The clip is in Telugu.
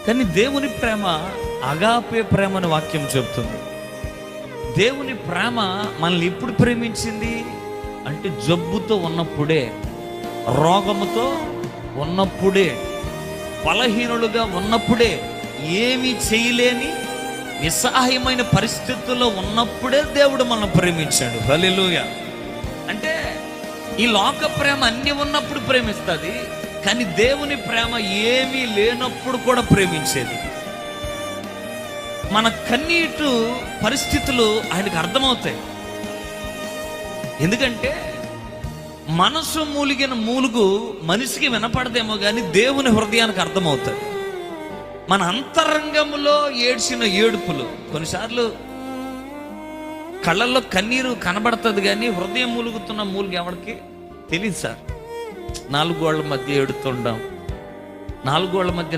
కానీ దేవుని ప్రేమ అగాపే ప్రేమ అని వాక్యం చెప్తుంది. దేవుని ప్రేమ మనల్ని ఎప్పుడు ప్రేమించింది అంటే జబ్బుతో ఉన్నప్పుడే, రోగముతో ఉన్నప్పుడే, బలహీనులుగా ఉన్నప్పుడే, ఏమీ చేయలేని నిస్సహాయమైన పరిస్థితుల్లో ఉన్నప్పుడే దేవుడు మనల్ని ప్రేమించాడు. హల్లెలూయా. అంటే ఈ లోక ప్రేమ అన్ని ఉన్నప్పుడు ప్రేమిస్తుంది, కానీ దేవుని ప్రేమ ఏమీ లేనప్పుడు కూడా ప్రేమించేది. మన కన్నీటు పరిస్థితులు ఆయనకు అర్థమవుతాయి. ఎందుకంటే మనసు మూలిగిన మూలుగు మనిషికి వినపడదేమో కానీ దేవుని హృదయానికి అర్థమవుతుంది. మన అంతరంగంలో ఏడ్చిన ఏడుపులు, కొన్నిసార్లు కళ్ళల్లో కన్నీరు కనబడుతుంది కానీ హృదయం మూలుగుతున్న మూలుగు ఎవరికి తెలియదు సార్. 4 గోళ్ల మధ్య ఏడుతుంటాం, 4 గోళ్ల మధ్య